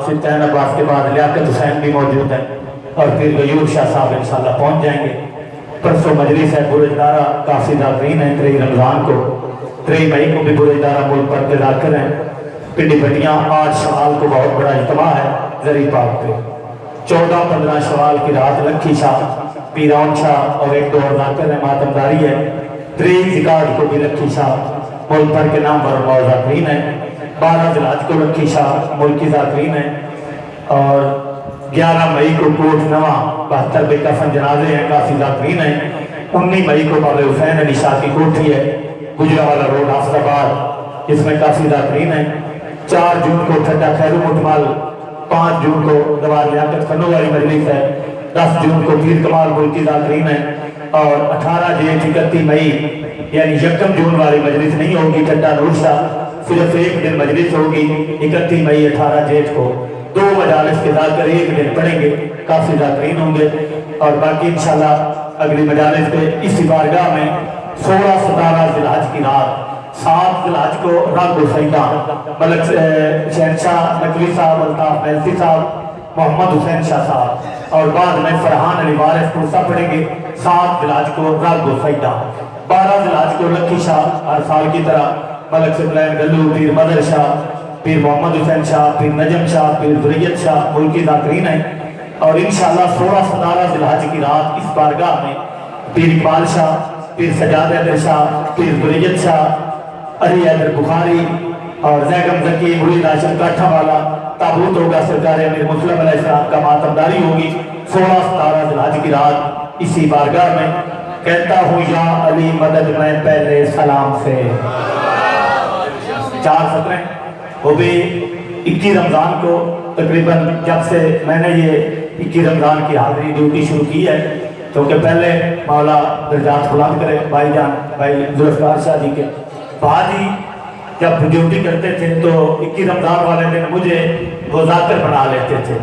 فتح عباس کے بعد لیاقت حسین بھی موجود ہیں اور پھر غیور شاہ صاحب انشاءاللہ پہنچ جائیں گے۔ پرسوں مجلس ہے برجدارہ کافی ذاکرین ہیں 3 رمضان کو، 3 مئی کو بھی برجدارہ ملک پر کے ذاکر ہیں۔ پنڈی بٹیاں 8 شوال کو بہت بڑا اجتماع ہے زری پاک پہ، 14-15 شوال کی رات لکھی شاہ پیران شاہ اور 1-2 اور ذاکر ہیں، ماتمداری ہے۔ 3 ذکار کو بھی لکھی شاہ ملک پر کے نام پر ذاکرین ہیں۔ 12 ذلحج کو لکھی شاہ ملکی ذاکرین ہیں اور 11 مئی کو کوٹ نواں 72 بے کفن جنازے ہیں، کافی ذاکرین ہیں۔ 19 مئی کو باب حسین علی شاہ کی کوٹھی ہے گجرانوالہ روڈ حافظ آباد، جس میں کافی ذاکرین ہیں۔ 4 جون کو ٹھڈا خیر مٹمل، 5 جون کو دوار لیاقت فنو والی مجلس ہے، 10 جون کو پیر کمال ملکی ذاکرین ہیں اور 18 جیٹھ 31 مئی یعنی 1 جون والی مجلس نہیں ہوگی ٹھڈا نور شاہ، صرف 1 دن مجلس ہوگی 31 مئی 18 جیٹھ کو۔ 2 مجالس کے ذاکر 1 دن پڑھیں گے، کافی ذاکرین ہوں گے اور باقی انشاءاللہ اگلی مجالس پہ اسی بارگاہ میں 16-17 ذلحج کی رات، 7 ذلحج کو رنگ و سیدہ ملک شہنشاہ نقوی صاحب، الطاف میلسی صاحب، محمد حسین شاہ صاحب اور بعد میں فرحان علی وارث پرسہ پڑھیں گے۔ 7 ذلحج کو رنگ و سیدہ، 12 ذلحج کو لکھی شاہ ہر سال کی طرح ملک سپلین گلو، پیر مدر شاہ، پیر محمد حسین شاہ، پیر نجم شاہ، پیر ذریت شاہ ملکی ذاکرین ہیں اور انشاءاللہ 16-17 ذلحج کی رات اس بارگاہ میں پیر اقبال شاہ، پیر سجاد حیدر شاہ، پیر ذریت شاہ، علی حیدر بخاری اور زیگم زکی مرید ہاشم کاٹھا والا تابوت ہوگا، سرکار امیر مسلم علیہ السلام کا ماتمداری ہوگی 16-17 ذلحج کی رات اسی بارگاہ میں۔ کہتا ہوں یا علی مدد میں پہلے سلام سے، 4 سطریں وہ بھی 21 رمضان کو تقریباً جب سے میں نے یہ 21 رمضان کی حاضری ڈیوٹی شروع کی ہے، کیونکہ پہلے مولا درجات بلند کرے بھائی جان بھائی ذوالفقار شاہ جی کے بعد ہی جب ڈیوٹی کرتے تھے تو 21 رمضان والے دن مجھے وہ ذاکر بنا لیتے تھے،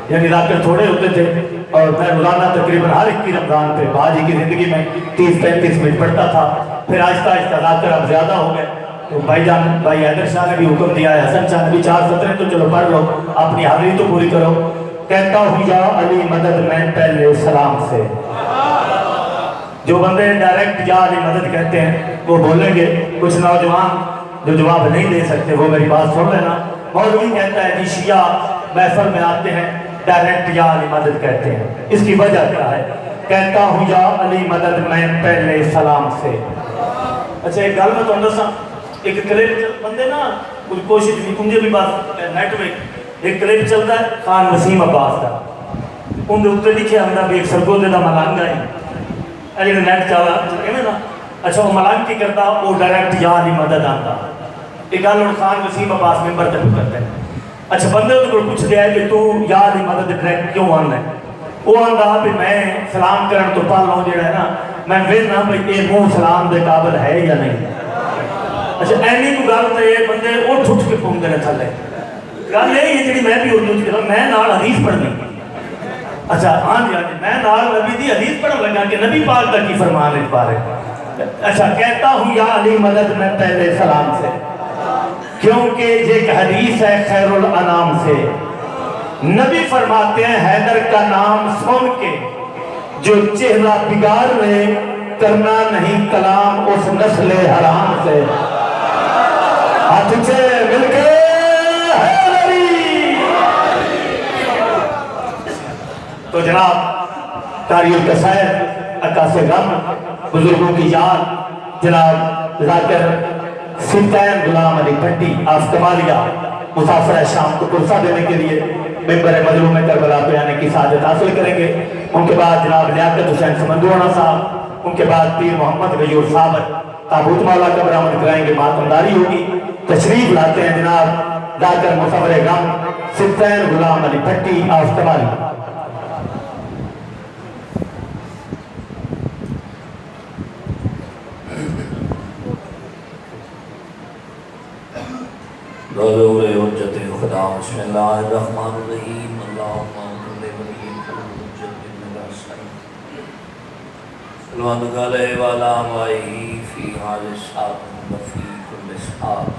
یعنی ذاکر تھوڑے ہوتے تھے اور میں روزانہ تقریباً ہر 21 رمضان پہ باجی کی زندگی میں 30-35 منٹ پڑھتا تھا۔ پھر آہستہ آہستہ ذاکر اب زیادہ ہو گئے تو بھائی جان بھائی حیدر شاہ نے بھی حکم دیا ہے، حسن شاہ نے بھی 4 سطریں تو چلو پڑھ لو، اپنی حاضری تو پوری کرو۔ کہتا ہوں یا علی مدد میں پہلے سلام سے، جو بندے ڈائریکٹ یا علی مدد کہتے ہیں وہ بولیں گے، کچھ نوجوان جو جواب نہیں دے سکتے وہ میری بات سن لینا۔ مولوی کہتا ہے کہ شیعہ محفل میں آتے ہیں ڈائریکٹ یا علی مدد کہتے ہیں، اس کی وجہ کیا ہے؟ کہتا ہوں یا علی مدد میں پہلے سلام سے۔ اچھا ایک گل میں تو اندر سا ایک کلپ بندے نا کچھ کوشش بھی مجھے بھی بات نیٹ میں ایک کلپ چلتا ہے خان وسیم عباس کا، ان دے اوپر لکھے ہمیں بھی ایک سرگودے دا ملنگ ہے اجے نیٹ چالا کہنے نا، اچھا وہ ملنگ کی کرتا وہ ڈائریکٹ یا علی مدد آتا، ایک گل اور خان وسیم عباس ممبر تک کرتے ہیں۔ اچھا بندے ان کو پوچھ دیا ہے کہ تو یا علی مدد ڈائریکٹ کیوں آنا ہے؟ وہ آندا بھی میں سلام کرن تو پہلوں جڑا ہے نا میں ویکھنا بھئی اے منہ سلام دے قابل ہے یا نہیں۔ اچھا اینی کو گل تے بندے اٹھ اٹھ کے پھونکدے نے تھلے، گل یہ جڑی میں بھی اردو چ میں نال حدیث پڑھنی۔ اچھا ہاں جی میں نال نبی دی حدیث پڑھن لگا کہ نبی پاک کا کی فرمان ہے اس بارے۔ اچھا کہتا ہوں یا علی مدد میں پہلے سلام سے، کیونکہ یہ ایک حدیث ہے خیر الانام سے، نبی فرماتے ہیں حیدر کا نام سن کے جو چہرہ بگاڑ لے کرنا نہیں کلام اس نسل حرام سے۔ ہاتھ سے مل کے حیدری۔ تو جناب قاری القصائد عکاس غم بزرگوں کی یاد جناب ذاکر سلطان غلام علی بھٹی آف کمالیہ مسافر شام کو پرسہ دینے کے لیے ممبر مظلوم کربلا پہ آنے کی سعادت حاصل کریں گے۔ ان کے بعد جناب لیاقت حسین سمندوانہ صاحب، ان کے بعد پیر محمد غیور صاحب تابوت مولا کا برآمد کرائیں گے، ماتمداری ہوگی۔ تشریف لاتے ہیں جناب ذاکر مسافر غم سلطان غلام علی بھٹی آف کمالیہ۔ ضرور حجت خدا بسم اللہ الرحمن الرحیم اللہم صلی ولی حجت النبی صلی اللہ علیہ وآلہ فی حال سات وفی کل سات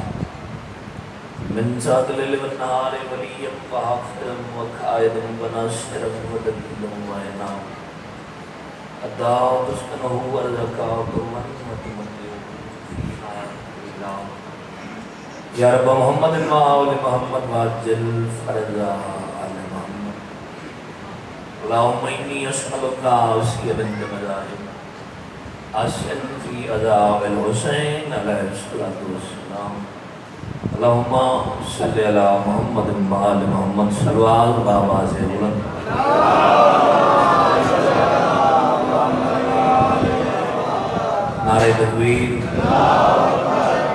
من ساد الليل والنهار وليا وحافظا وقائدا وناصرا ودليلا وإماما الدار تسكنه ورزقك ومن تمتعه فيها إلا يا رب محمد وآل محمد وعجل فرجا آل محمد اللهم إني أسألك عافية بنت مذاهب أسأل في عذاب الحسين عليه الصلاة والسلام اللهم صل على محمد وآل محمد صلوات بآواز بلند نعرہ تکبیر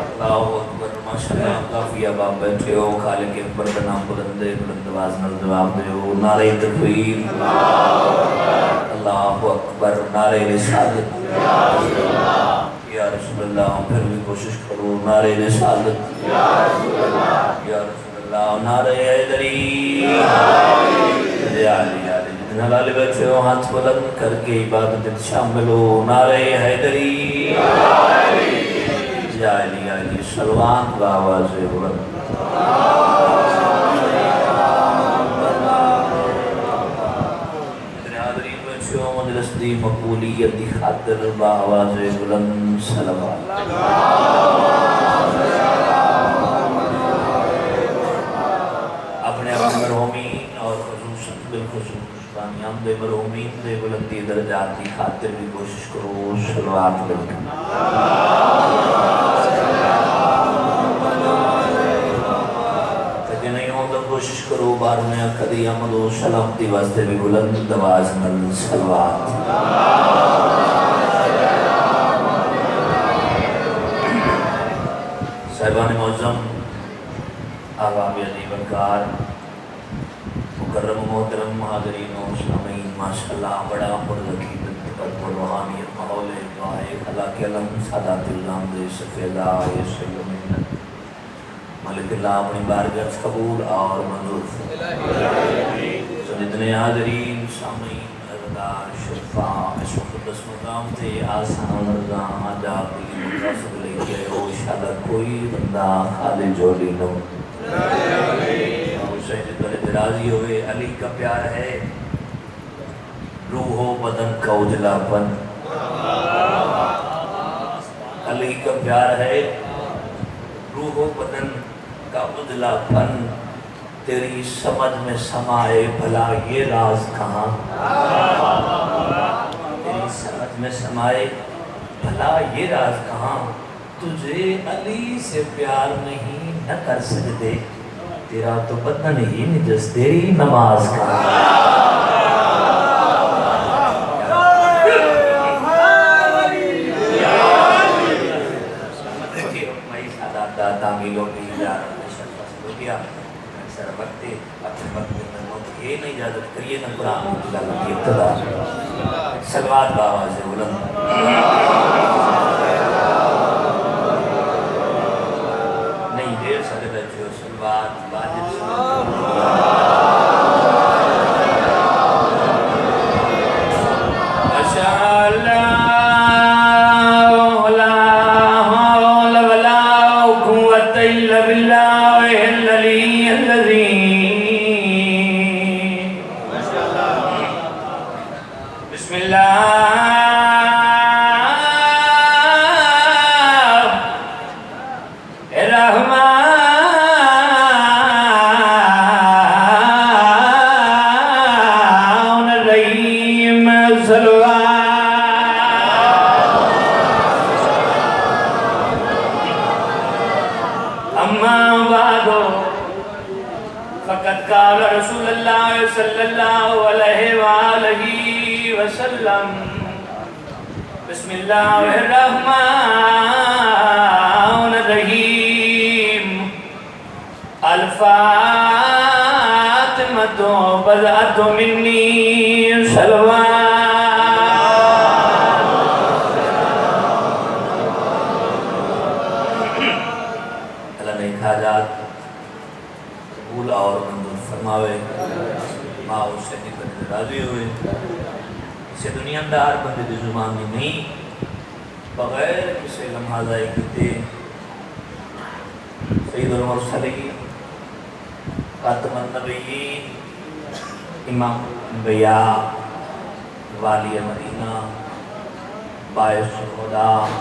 اللہ اکبر ماشاءاللہ کافی اب آپ بیٹھے ہو خالق اکبر کا نام بلندے بلند آواز میں جواب دے ہو نعرہ تکبیر اللہ اکبر نعرہ رسالت یا رسول اللہ پھر بھی کوشش کرو نعرہ رسالت یا رسول اللہ نعرہ حیدری یا علی جتنے لالے بیٹھے ہو ہاتھ بلند کر کے عبادت شامل ہو نعرہ حیدری یا علی صلوات بآواز بلند مجلس دی مقبولیت دی خاطر بآواز بلند صلوات اپنے مرحومین اور خصوصاً بالخصوص بانیان دے مرحومین دے بلندی درجات دی خاطر بھی کوشش کرو صلوات بلند تاکہ نہیں ہوں تو کوشش کرو بار میں کدی آمد و سلامتی واسطے بھی بلند آواز میں صلوات صاحبان معظم آغام عظیم انکار مکرم محترم حاضرین و سامعین ماشاءاللہ بڑا پرذکی بنتقد و روحانیت ماحول دعائے خلاق علم سادات اللہ دے سفیدہ سید و منت مالک اللہ اپنی بارگاہ قبول اور منظور جتنے حاضرین سامعین عزدار شفاء اس مقدس مقام تھے آسان رضا آجاب دلی مقاصد لے کے ہو شادت کوئی بندہ خالی جوڑی نو حسین پر اعتراضی ہوئے علی کا پیار ہے روح و بدن کا اجلا پن علی کا پیار ہے روح و بدن کا اجلا پن تیری سمجھ میں سمائے بھلا یہ راز کہاں تیری سمجھ میں سمائے بھلا یہ راز کہاں تجھے علی سے پیار نہیں نہ کر سکتے تیرا تو بدن ہی نجس تیری نماز کہاں تعمیلوں کی اکثر وقت اپنے وقت میں یہ نہیں اجازت کریے نہ قرآن کی ابتدا صلوات بآواز بلند نہیں دیر سارے بیٹھے ہو صلوات واجب فقد قال رسول اللہ صلی اللہ علیہ وآلہ وسلم بسم اللہ الرحمن الرحیم الفاتمة بضعة منی صلوات اللہ نے حاجات قبول اور منظور فرماوے ماں اسے نکل راضی ہوئے اسے دنیا اندار بندے دی زبان میں نہیں بغیر کسی لمحہ ضائع کیتے سید المرسلین خاتم النبیین امام الانبیاء والی مدینہ باعث الہدی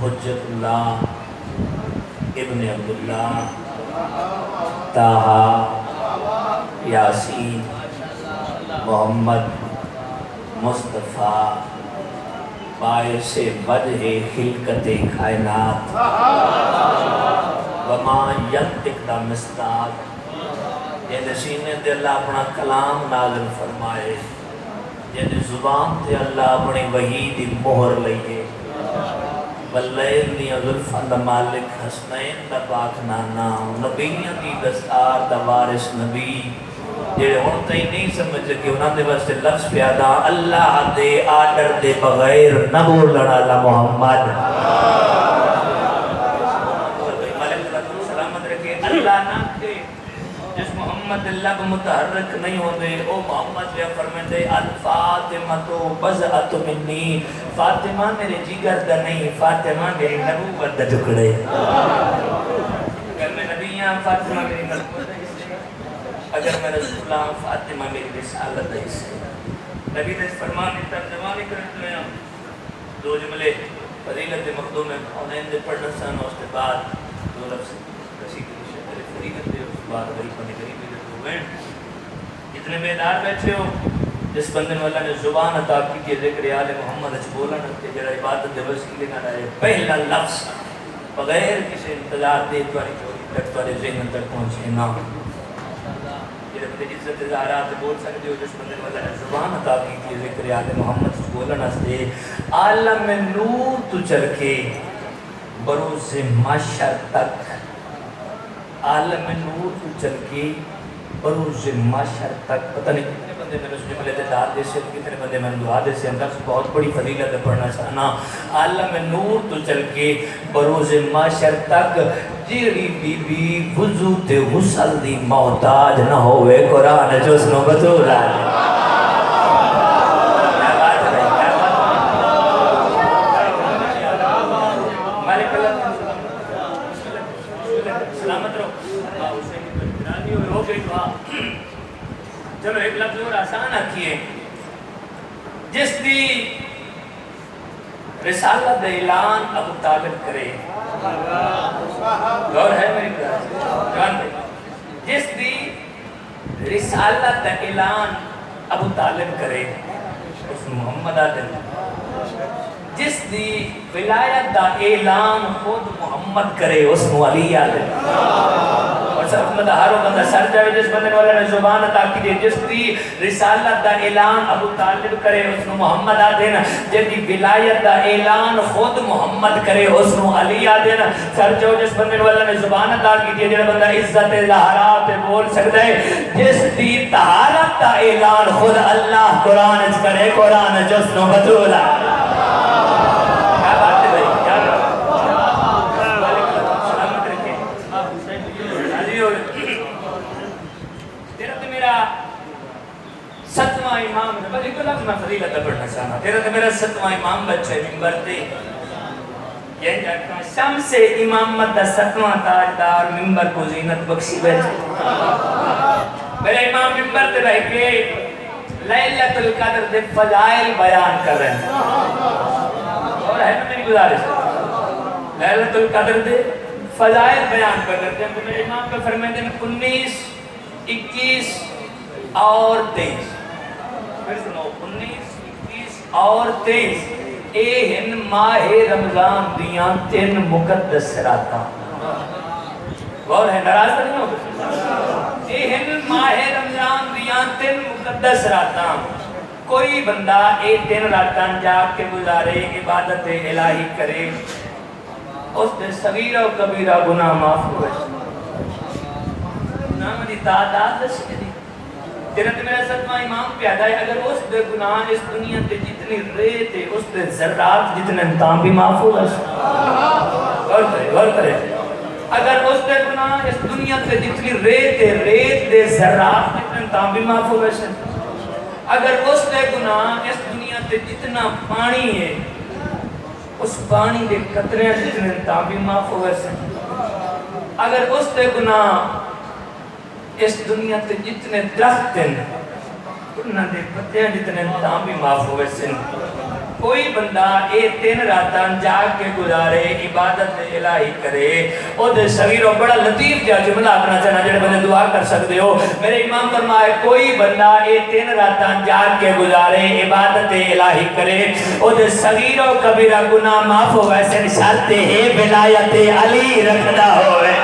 حجت اللہ ابن عبداللہ طٰہٰ یاسین محمد مصطفیٰ باعث وجہ خلقت کائنات وما ینطق دا مصداق یہ سینے تے اللہ اپنا کلام نازل فرمائے یہ زبان تے اللہ اپنی وحی دی مہر لئیے واللیل دی ظلفان دا مالک حسنین دا پاک نانا نبیوں دی دستار دا وارث نبی جیڑے ہون تھی نہیں سمجھ کہ انہوں نے واسطے لفظ پیادا اللہ دے آڈر دے بغیر نہ بولن اللہ محمد سلامت رکھے اللہ نہ دے جس محمد اللہ کو متحرک نہیں ہو دے او محمد بیا فرمائے دے الفاطمہ تو بزعت منی فاطمہ میرے جگر دا نہیں فاطمہ میری نبوت دا ٹکڑے اگر میں نبیاں فاطمہ میری نبوت دا حصے اگر میں رسول اللہ فاطمہ میری رسالت دا حصے نبی نے فرمانی ترجمانی کرتے ہیں دو جملے فضیلت مخدوم حنین دے پڑھنا سانا اس کے بعد دو لفظ کسی کی شکر فضیلت دے اس بعد غریب بنی غریبی دے تو گئے اتنے بیدار بیٹھے ہو جس بندن والا نے زبان عطا کی کہ ذکر آل محمد اچھ بولا نکتے جڑا عبادت دے وسیلے نہ رہے پہلا لفظ بغیر کسی انتظار دے تواری چوری تک تواری ذہن تک پہنچے نہ جڑے بندے عزت اظہارات بول سکتے ہو جس بندن والا نے زبان عطا کی کہ ذکر آل محمد اچھ بولا نکتے عالم نور تو چل کے بروز معاشر تک عالم نور تو چل کے بروز معاشر تک پتہ نہیں کتنے بندے میں اس جملے دے داد دے سے کتنے بندے میں دعا دے سے اندر بہت بڑی فضیلت پڑھنا چاہنا عالم نور تو چل کے بروز معاشر تک جیڑی بی بی وضو تے غسل دی محتاج نہ ہوئے قرآن جو اس نو بطورا چلو ایک لفظ اور آسان آکھئے جس دی رسالت اعلان ابو طالب کرے غور ہے میری جان پہ جس دی رسالت اعلان ابو طالب کرے اس محمد آدم جس دی ولایت دا اعلان خود محمد کرے اس علی آدم اور سب مدہاروں بندہ سر جاوے جس بندے والا نے زبان عطا کی دے جس دی رسالت دا اعلان ابو طالب کرے اس نو محمد آدھن جس دی ولایت دا اعلان خود محمد کرے اس نو علی آدھن سر جاوے جس بندے والا نے زبان عطا کی دے جس بندہ عزت ظاہرات بول سکتا ہے جس دی طہارت دا اعلان خود اللہ قرآن کرے قرآن جس نو بطولا ستواں امام ہے بس ایک لفظ میں فضیلت پڑھنا چاہنا تیرا تو میرا ستواں امام بچے ممبر تے یہ جاتا شمس امامت دا ستواں تاجدار ممبر کو زینت بخشی بیٹھے میرا امام ممبر تے رہ کے لیلۃ القدر دے فضائل بیان کر رہے ہیں اور ہے نا میری گزارش لیلۃ القدر دے فضائل بیان کر رہے ہیں میرے امام کا فرمائے دن 19 21 اور 23 پھر سنو 19 21 اور 23 اے ہن ماہ رمضان دیاں 3 مقدس راتاں غور ہے ناراض نہیں ہو اے ہن ماہ رمضان دیاں 3 مقدس راتاں کوئی بندہ اے 3 راتاں جاگ کے گزارے عبادت الہی کرے اس دے صغیرہ و کبیرہ گناہ معاف ہوئے گناہ دی تعداد دس کے دی تیرا تو میرا ستواں امام پیادا ہے اگر اس دے گناہ اس دنیا تے جتنی ریت ہے اس دے ذرات جتنے انتام بھی معاف ہو گئے غور کرے اگر اس دے گناہ اس دنیا تے جتنی ریت ہے ریت دے ذرات جتنے انتام بھی معاف ہو گئے اگر اس دے گناہ اس دنیا تے جتنا پانی ہے اس پانی دے قطرے جتنے انتام بھی معاف ہو گئے اگر اس دے گناہ اس دنیا تے جتنے درخت ہیں انہاں دے پتیاں جتنے تاں بھی معاف ہوئے سن کوئی بندہ اے 3 راتاں جاگ کے گزارے عبادت الہی کرے او دے صغیروں بڑا لطیف جا جملہ اپنا چاہنا جڑے بندے دعا کر سکتے ہو میرے امام فرمائے کوئی بندہ اے 3 راتاں جاگ کے گزارے عبادت الہی کرے او دے صغیروں کبیرہ گناہ معاف ہوئے سن شرط ہے ولایت علی رکھدا ہوئے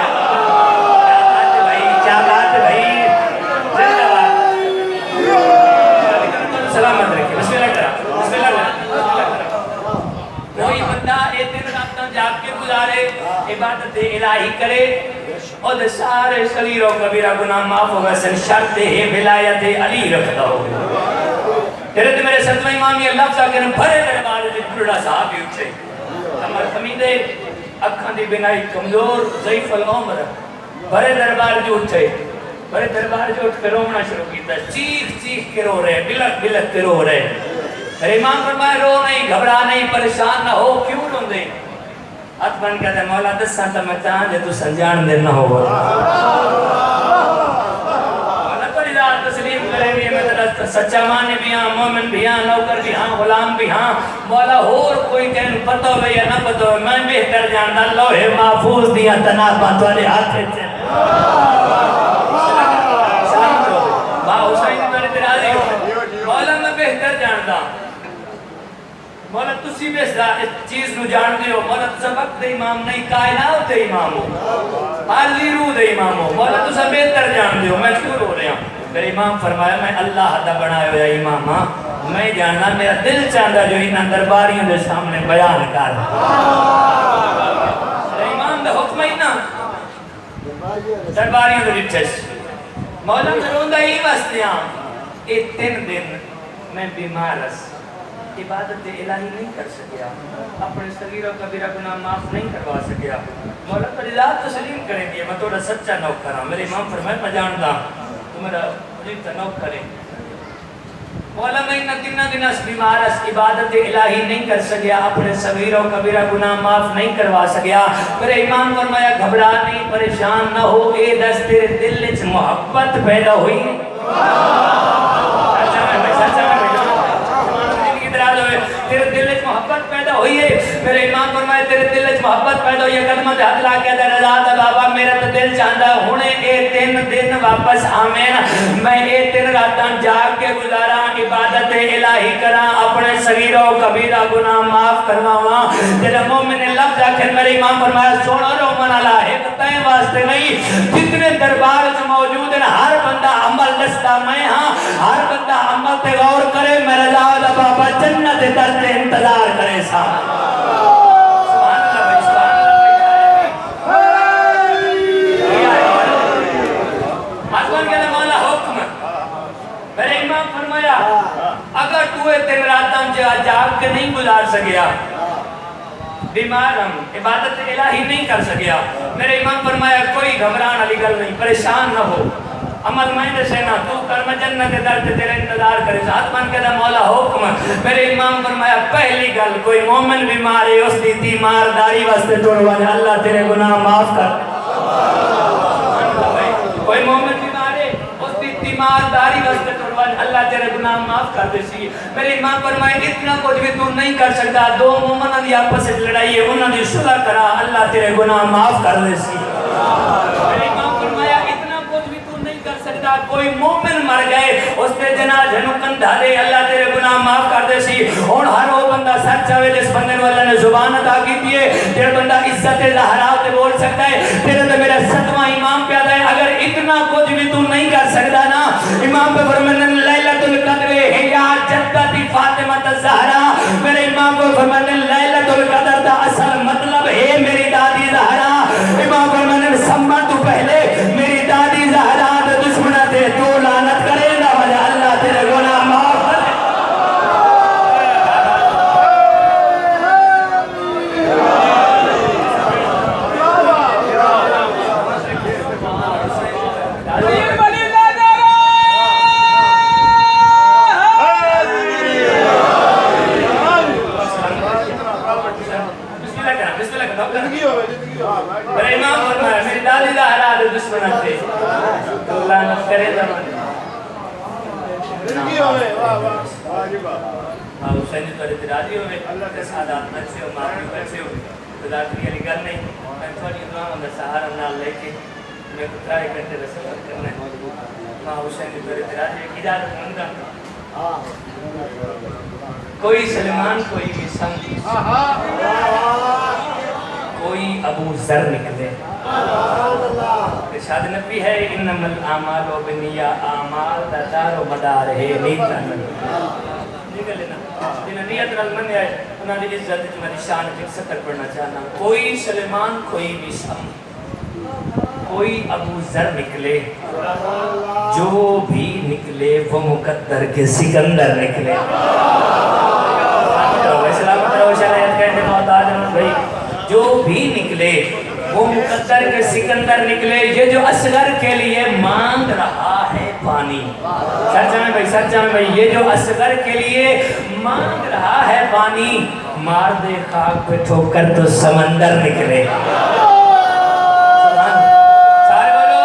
سلامت رکھے بسم اللہ کرا بسم اللہ کرا کوئی بندہ اے 3 راتاں جاگ کے گزارے عبادت الہی کرے اور دے سارے صغیر و کبیرہ گناہ معاف ہوگا سن شرط ہے ولایت علی رکھتا ہو تیرے تے میرے ستویں امام یہ لفظ آکے بھرے دربار دے بڑا صحابی اٹھے ہمارے حمیدے اکھاں دی بنائی کمزور ضعیف العمر بھرے دربار جو اٹھے بڑے دربار جو اٹھ کے رونا شروع کیتا چیخ چیخ کے رو رہے بلک بلک کے رو رہے میرے امام فرمائے رو نہیں گھبرا نہیں پریشان نہ ہو کیوں رو دے ہاتھ بن کہتے مولا 10 سانتا میں چاہاں جے تو سنجان دے نہ ہو مولا تو رضا تسلیم کرے بھی میں تیرا سچا مانے بھی ہاں مومن بھی ہاں نوکر بھی ہاں غلام بھی ہاں مولا اور کوئی کہنے پتہ ہوئے یا نہ پتہ ہوئے میں بہتر جاندہ لوہے محفوظ دیا تنابہ توڑے ہاتھے چلے مولا میں بہتر جانتا مولا تسی بھی اس چیز نو جان دے ہو مولا تسا وقت دے امام نہیں کائنات دے امام ہو حالی روح دے امام ہو مولا تسا بہتر جان دے ہو میں کیوں رو رہا ہوں میرے امام فرمایا میں اللہ دا بنائے ہویا امام ہاں میں جاننا میرا دل چاہتا جو انہاں درباریوں دے سامنے بیان کر میرے امام دا حکم ہی نا درباریوں دے رچس مولا میں روندہ ہی وستیاں اے 3 دن میں بیمار اس عبادت الہی نہیں کر سکیا اپنے صغیر و کبیرہ گناہ معاف نہیں کروا سکیا مولا تو رضا تسلیم کریں دیئے میں توڑا سچا نوکر ہوں میرے امام فرمائے میں جانتا تو میرا مجھے نوکر ہے مولا میں انہا دن اس بیمار اس عبادت الہی نہیں کر سکیا اپنے صغیر و کبیرہ گناہ معاف نہیں کروا سکیا میرے امام فرمایا گھبرا نہیں پریشان نہ ہو اے دس تیرے دل اچھ محبت پیدا ہوئی تیرے دل اچھ محبت پیدا ہوئی ہے میرے امام فرمائے تیرے دل اچھ محبت پیدا ہوئی ہے قدمہ تے ہاتھ لا کے دے رضا دا بابا میرا تو دل چاہتا ہونے اے 3 دن واپس آمین میں اے 3 راتاں جاگ کے گزارا عبادت الہی کرا اپنے صغیر و کبیرہ گناہ معاف کرواواں جیسے مومن لفظ آخر میرے امام فرمایا سونا رو منالا ایک تائیں واسطے نہیں جتنے دربار سے موجود ہیں ہر بندہ عمل دستا میں ہاں ہر بندہ عمل تے غور کرے میں رضا دا بابا جنت در تے انتظار کرے ساتھ اگر تو 3 راتاں جاگ کے نہیں گزار سکیا بیمار ہم عبادت الہی نہیں کر سکیا میرے امام فرمایا کوئی گھبران علی گل نہیں پریشان نہ ہو عمل میں دے سینا تو کرم جنت درد تیرے انتظار کرے ساتھ من کہتا مولا حکم میرے امام فرمایا پہلی گل کوئی مومن بیمار ہے اس دی تیمار داری واسطے توڑوانے اللہ تیرے گناہ معاف کر کوئی مومن بیمار ہے اس دی تیمار داری واسطے توڑوانے اللہ تیرے گناہ معاف کر دے سی میرے امام فرمائے اتنا کچھ بھی تو نہیں کر سکتا 2 مومنہ دی آپس سے لڑائی ہے انہوں نے صلح کرا اللہ تیرے گناہ معاف کر دے سی میرے امام فرمایا اتنا کچھ بھی تو نہیں کر سکتا کوئی مومن مر گئے اس پہ جنازے نو کندھا دے اللہ تیرے گناہ معاف کر دے سی اور ہر وہ بندہ سچ چاہے جس بندے نے اللہ نے زبان عطا کی دیئے تیرے بندہ عزت زہرا تے بول سکتا ہے تیرے تو میرا 7واں امام پیدا ہے اگر اتنا کچھ بھی تو نہیں کر سکتا نا امام پہ فرمانے لیلۃ القدر ہے یا جدتی فاطمہ الزہرا میرے امام کو فرمانے لیلۃ القدر دا اصل مطلب ہے میری دادی زہرا امام فرمانے سمجھ تو پہلے میری دادی زہرا دے دشمنہ دے تو لعنت کرے نہ وجہ اللہ تیرے گناہ معاف کرے ہاں حسین تو راضی ہوئے سادات بچے ہو معافی بچے ہو خدا کی علی گل نہیں میں تھوڑی دعاؤں کا سہارا نال لے کے میں کو ٹرائی کرتے رہے سفر کرنا ہے ہاں حسین تو راضی اجازت منگا کوئی سلمان کوئی وسم کوئی ابو ذر نکلے ارشاد نبی ہے انما الاعمال بالنیات اعمال دا دار و مدار ہے نیت نکلے نا جنہیں نیت نال من ہے انہاں دی عزت وچ میں شان وچ سطر پڑھنا چاہنا کوئی سلمان کوئی وسم کوئی ابو ذر نکلے جو بھی نکلے وہ مقدر کے سکندر نکلے سلامت رہو شرائط کہنے محتاج بھائی جو بھی نکلے وہ مقدر کے سکندر نکلے یہ جو اصغر کے لیے مانگ رہا ہے پانی سچ میں بھائی یہ جو اصغر کے لیے مانگ رہا ہے پانی مار دے خاک پہ ٹھوکر تو سمندر نکلے سارے بولو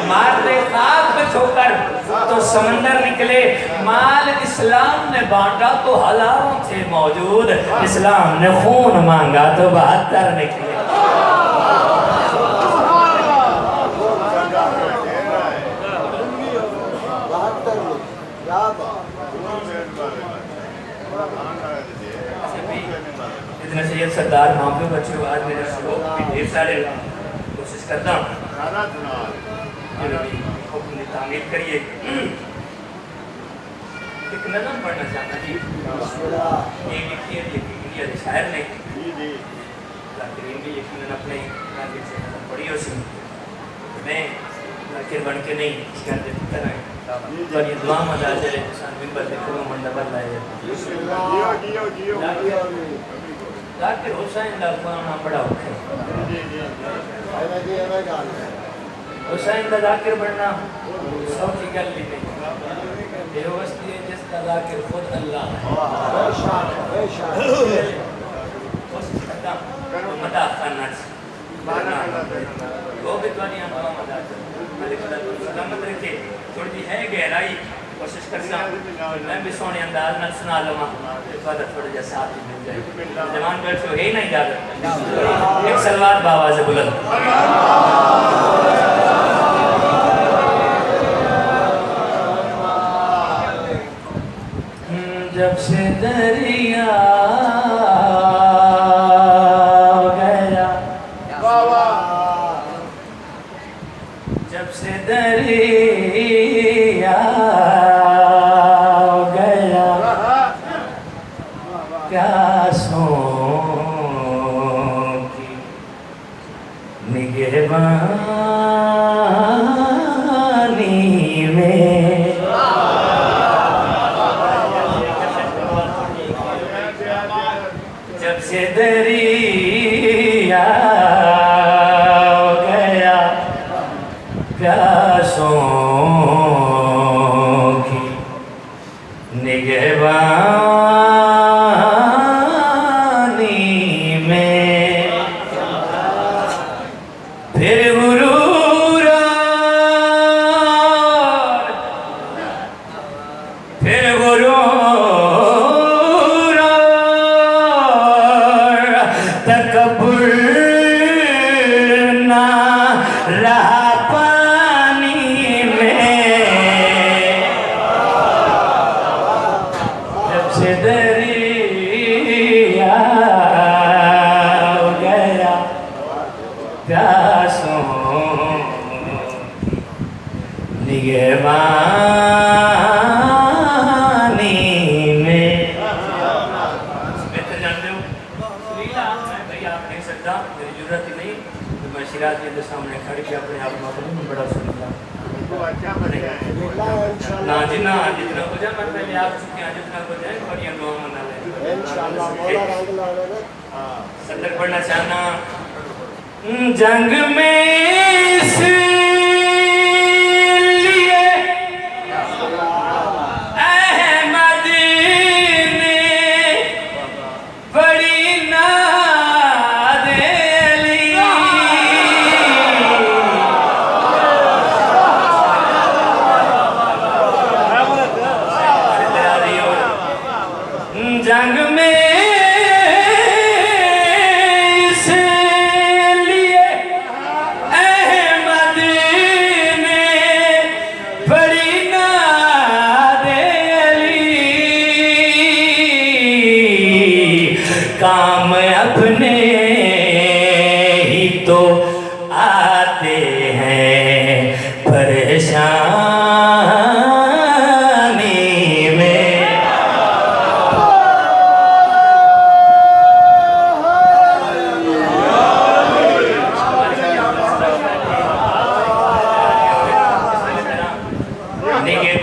مار دے خاک پہ ٹھوکر تو سمندر نکلے مال اسلام نے بانٹا تو ہزاروں تھے موجود اسلام نے خون مانگا تو 72 نکلے اتنے سید سردار معاملوں بچے ہو آج میرے شروع بھی ڈھیر سارے کوشش کرتا ہوں حکم نے تعمیر کریے ایک نظم پڑھنا چاہتا جی یہ لکھی ہے انڈیا کے شاعر نے ذاکرین بھی یقیناً اپنے ناظر سے نظم پڑھی ہو سی میں ذاکر بن کے نہیں کہہ دیتی طرح ہے تو یہ دعا مدہ جائے انسان ممبر دیکھو منڈبر لائے ذاکر حسین لفظانا بڑا ہوتا ہے حسین کا ذاکر بننا سو کی گل بھی نہیں یہ وستی ہے جس کا ذاکر خود اللہ ہے کوشش کرتا مدہ خانہ وہ بھی توانی ہمارا مدہ ملک خدا تو سلامت رکھے تھوڑی دی ہے گہرائی کوشش کرتا میں بھی سونے انداز نہ سنا لوں فادہ تھوڑا جا ساتھ ہی مل جائے جوان بیٹھ سے ہی نہیں جاتا ایک سلوات باواز بلند جب سے دریا گیا جب سے دریا گیا پیاسوں کی نگہبانی میں جب سے دریا گیا پیاسوں کی نگہبانی میں پھر غرور پھر غرور تکبر نہ رہا پانی میں جب سے دریا گیا پیاسوں نگہبانی میں بہتر جانتے ہو سلیلہ میں بھئی آپ نہیں سکتا میری ضرورت ہی نہیں تو میں شیراز کے سامنے کھڑی کے اپنے آپ مطلب میں بڑا سلیلہ نا جی نا جتنا کو جائے میں پہلے آپ چکے ہیں جتنا کو جائے بڑی دعا منا لیں صدر پڑھنا چاہنا جنگ میں اس لیے احمد نے بڑی نادے لی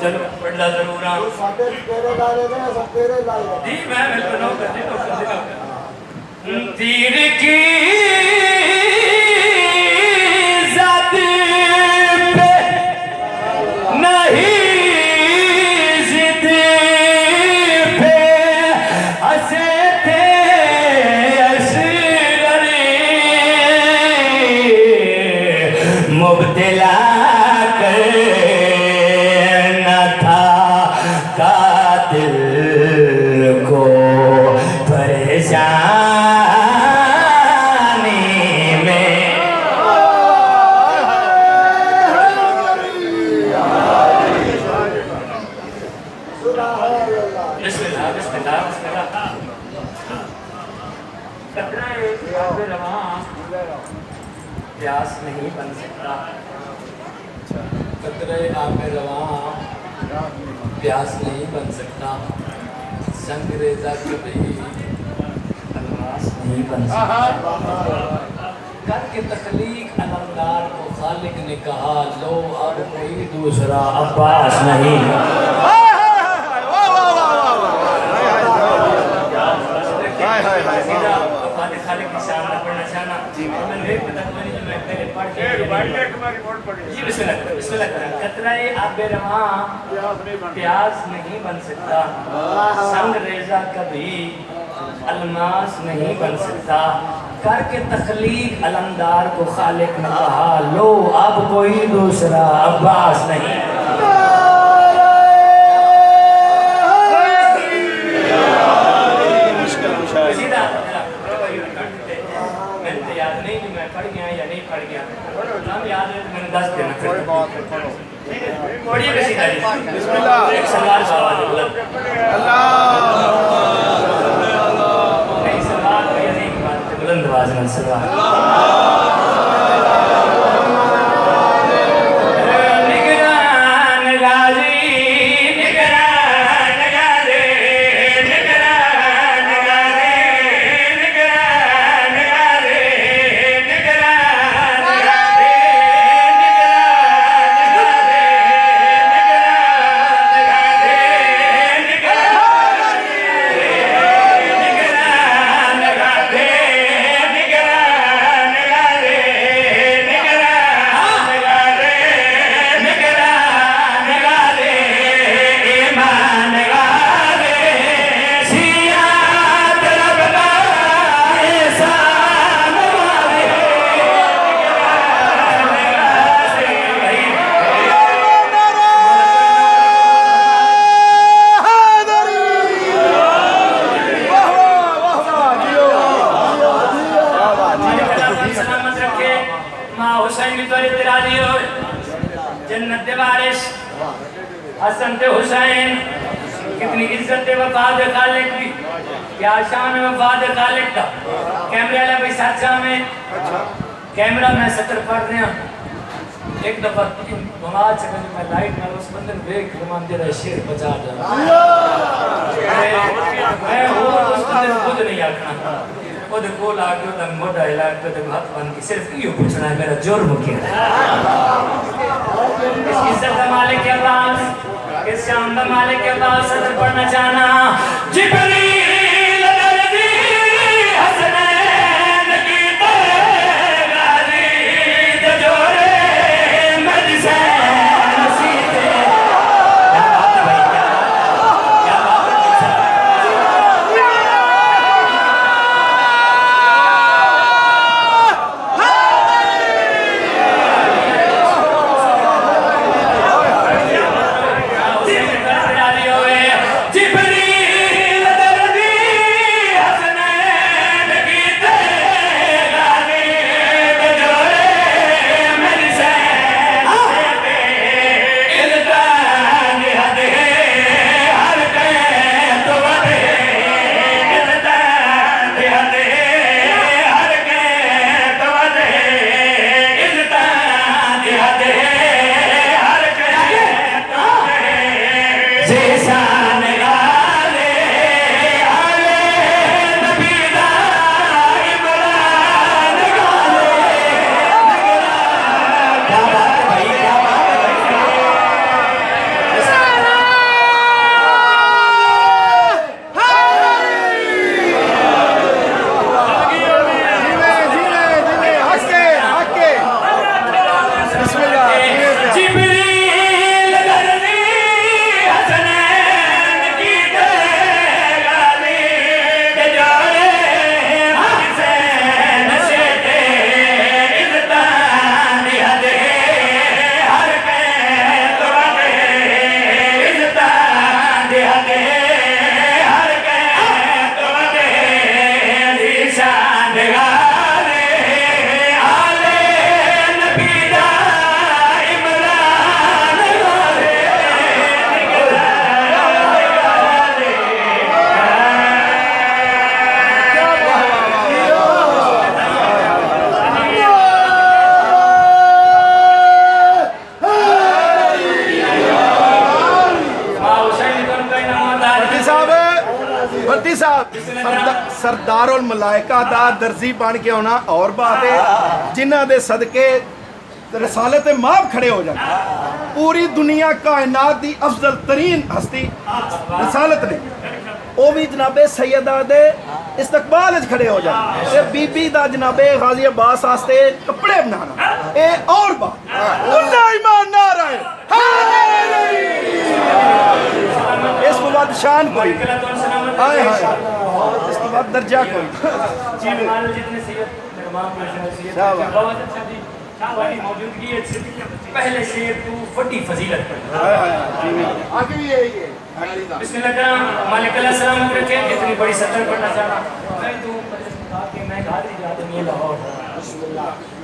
چلو پڑھنا ضرور ہاں جی میں بناؤ تیر کی ذات پہ نہیں ضد پہ ہنسے تھے اصغر مبتلا کرنا تھا قاتل کو پریشانی میں بسم اللہ بسم اللہ بسم اللہ قطرہ ایک آب رواں پیاس نہیں بن سکتا قطرہ آب رواں پیاس نہیں بن سکتا سنگ ریزہ کبھی الماس نہیں بن سکتا کر کے تخلیق علمدار کو خالق نے کہا لو اب کوئی دوسرا عباس نہیں خالق کی شان نہ پڑھنا چاہنا میں نے پتہ نہیں جو میں پہلے پڑھ کے جی بسم اللہ قطرہ آب رواں پیاس نہیں بن سکتا سنگ ریزہ کبھی الماس نہیں بن سکتا کر کے تخلیق علمدار کو خالق نے کہا لو اب کوئی دوسرا عباس نہیں پڑھ گیا یا نہیں پڑھ گیا نام یاد ہے تو میں نے دس دینا پڑھیے کسی تاریخ ایک سوال سوال نہیں سوال یا نہیں بات بلند آواز میں سوال جنت وارث حسن تے حسین کتنی عزت وفاد خالق کی کیا شان وفاد خالق کا کیمرے والا بھائی ساتھ میں کیمرہ میں سطر پڑھ رہے ہیں ایک دفعہ نماز چکر میں لائٹ میں اس بندن بیک رمان دے رہا شیر بچا جا میں ہوں اس بندن خود نہیں آکھنا خود کول آگے ہوتا موڑا علاق پہ تک ہاتھ بن کی صرف یہ پوچھنا ہے میرا جرم کیا ہے اس عزت مالک کے پاس اس شام مالک کے پاس صدر پڑھنا چاہنا جبریل دردی حسنین کی غازی دجورے مجزے نصیبے کیا بات ہے بھائی کیا بات ہے جبریل بھٹی صاحب سردار الملائکہ دا درزی بن کے ہونا اور بات ہے جنہ دے صدقے رسالت ماب کھڑے ہو جائیں پوری دنیا کائنات دی افضل ترین ہستی رسالت نے وہ بھی جناب سیدہ دے استقبال کھڑے ہو جائیں بی بی دا جناب غازی عباس آستے کپڑے بنانا اے اور بات اللہ ایمان نہ رہے اس کو بعد شان کوئی آئے ہائے اس کو بعد درجہ کوئی پہلے شیر تو فٹی فضیلت پر بسم اللہ کرام مالک اللہ السلام رکھیں اتنی بڑی سطر پڑھنا چاہنا میں تو کہا کہ میں گھاری جاتا نہیں لاہور تو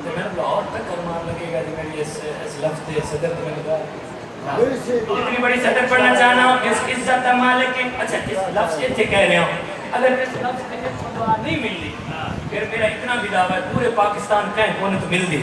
میں لاہور تک کرمان لگے گا جو میری اس لفظ صدر تو میں لگا اتنی بڑی سطر پڑھنا چاہنا اس عزت مالک اچھا اس لفظ اتنے کہہ رہے ہوں اگر اس لفظ کے خدا نہیں مل لی پھر میرا اتنا بھی دعویٰ ہے پورے پاکستان کہیں کونے تو مل دی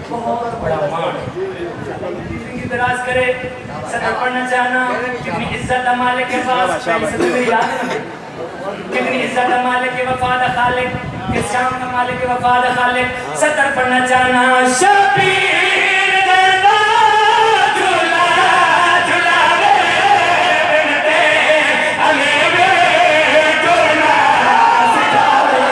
بہت بڑا مان دراز کرے صدر پڑھنا چاہنا کتنی عزت مالک کے پاس کتنی عزت مالک کے وفاد خالق کس شام کا مالک کے وفاد خالق صدر پڑھنا چاہنا شبیر دینا جھولا جھولاوے بنتے ہمیں بے جھولا سکھاوے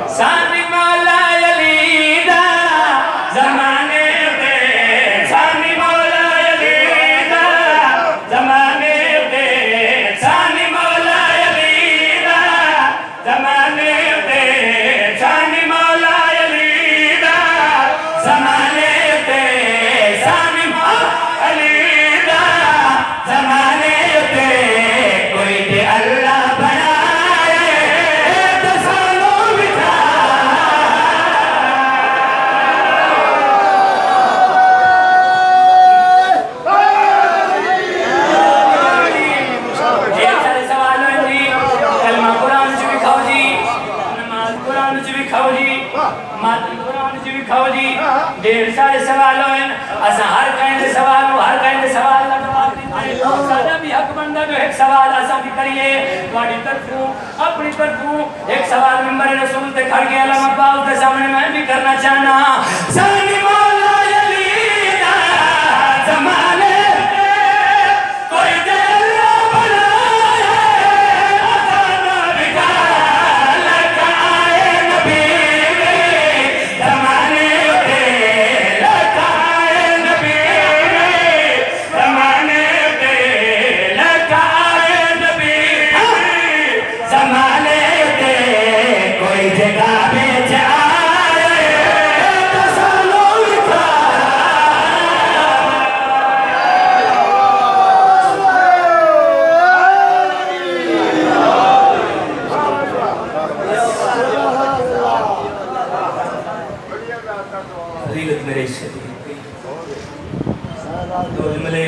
سانی مولا یلیدہ زمانے دے سانی مولا یلیدہ زمانے دے سانی مولا یلیدہ زمانے دے سانی مولا یلیدہ زمانے دے سانی مولا یلیدہ زمانے دے کوئی دے اللہ بنا دیر سارے سوال ہوئے اسا ہر کہیں دے سوال ہو ہر کہیں دے سوال لگوار دیتے سادہ بھی حق بندہ جو ایک سوال اسا بھی کریے واڑی طرفوں اپنی طرفوں ایک سوال ممبر رسول تے کھڑ کے علامہ باؤ کے سامنے میں بھی کرنا چاہنا سانی مولا یلیدہ زمانے کوئی دے اللہ بنائے اتانا بکا لکائے نبی زمانے کوئی جگہ پہ جائے فضیلت میرے حصے دی دو جملے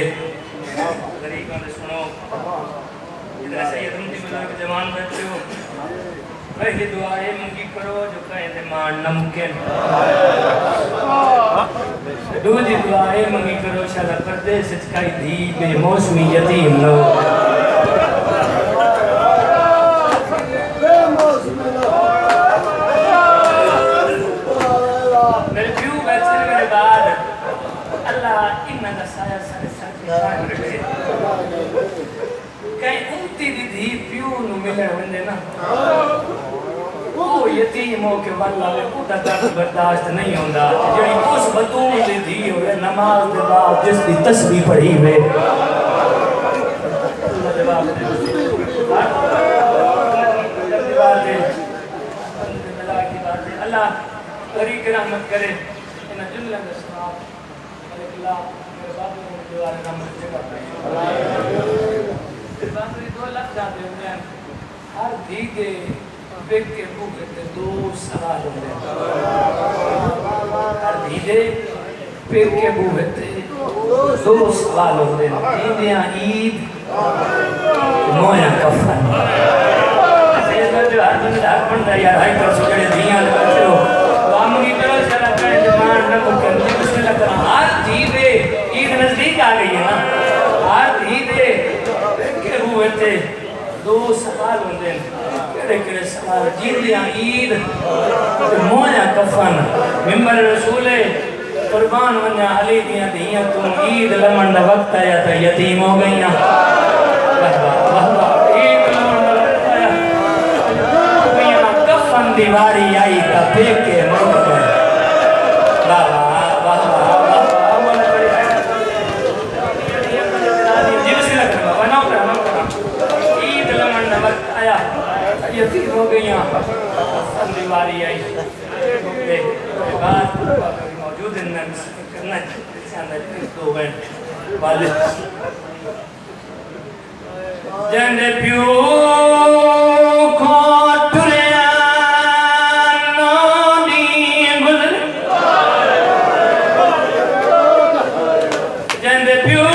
غریب والے سنو ادھر سید امتی بزرگ جوان بیٹھے ہو پہلی دعائیں منگی کرو جو کہیں دے مان نمکن دوسری دعائیں منگی کرو شالا پردے سچکائی دی بے موسمی یتیم نو میرے پیو بیٹھے میرے بعد اللہ انہا دا سایہ سارے ساتھ قائم رکھے کہیں امتی دی دی پیو نو ملے ہوندے نا وہ یتیم ہو کے واللہ میں خودہ درد برداشت نہیں ہوندہ جڑی اس بطول دی دی ہوئے نماز دے بعد جس دی تسبیح پڑھی ہوئے اللہ طریق رحمت کرے انہا جملہ میں سناب ملک اللہ میرے بابو کو دیوارے رحمت جگہ پڑھیں پھر بات میری دو لفظ آتے ہوئے ہیں ہر دیگے بیک کے بھوگے تے دو سوال ہوئے ہر دیگے بیک کے بھوگے تے دو سوال ہوئے دیدیاں عید مویا کفن سیدہ جو ہر دن دار بندہ یار آئی پر سجڑے دیاں لگتے ہو وامنی کرو چلا کرے جمان نمو کرنے بسم اللہ کرنا ہر دیدے عید نزدیک آ گئی ہے نا ہر دیدے بیک کے بھوگے تے دو سوال ہوندے کڑے سوال جیدیاں عید مویا کفن ممبر رسول قربان ونیا علی دیاں دیاں تم عید لمن وقت آیا تا یتیم ہو گئیاں عید لمن وقت آیا ہو گئیاں کفن دیواری آئی تا پیک کے ملک پر بابا یتیم ہو گئیاں فن دیواری آئی بات موجود ہے کرنا چاہتا دو بینٹ والد جن پیو کو ٹریا نونی گزر جن پیو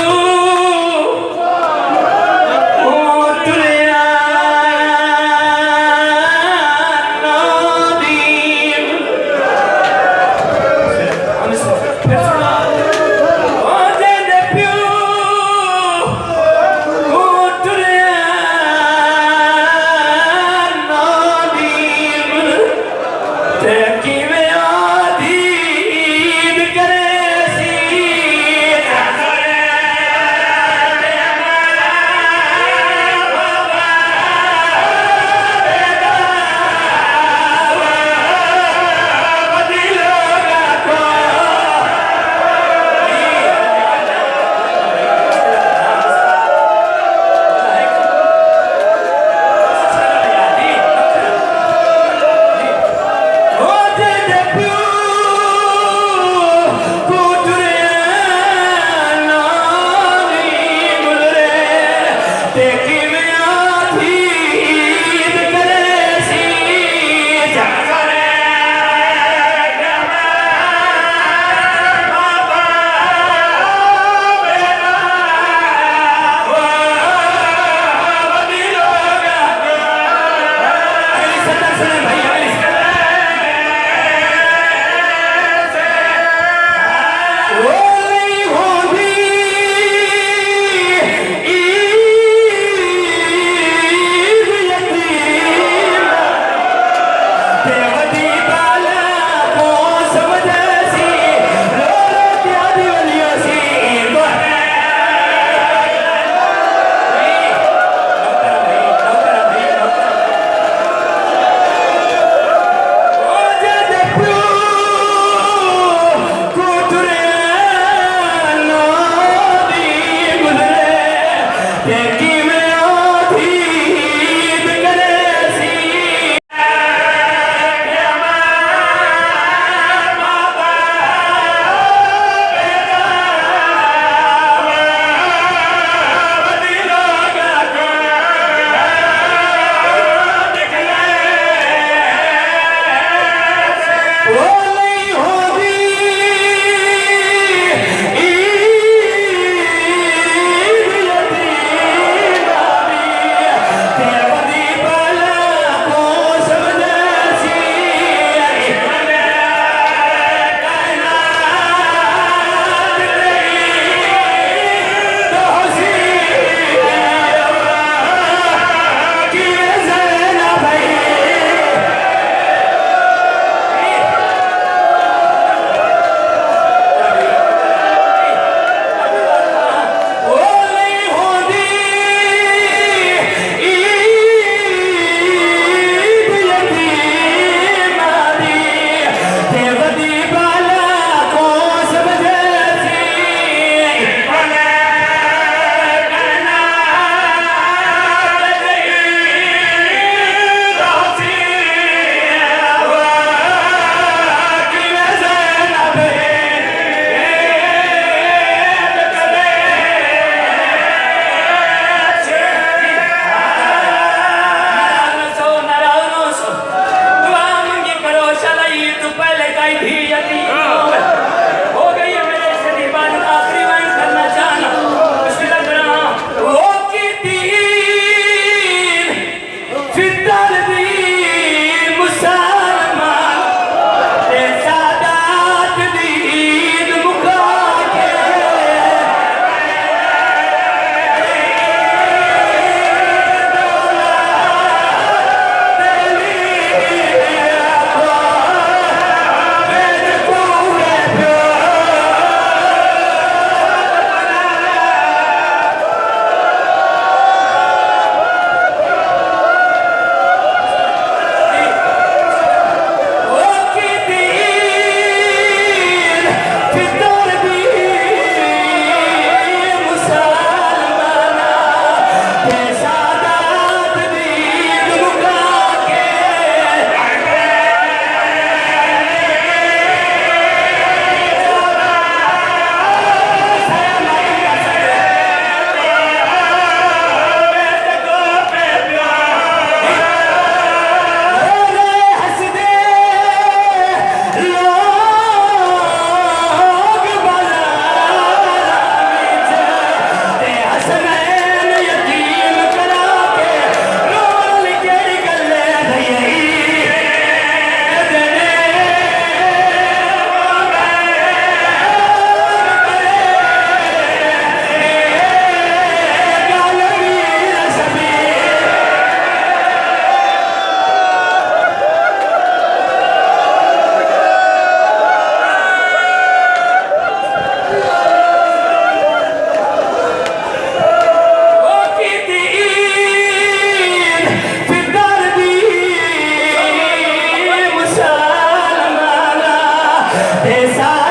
ایسا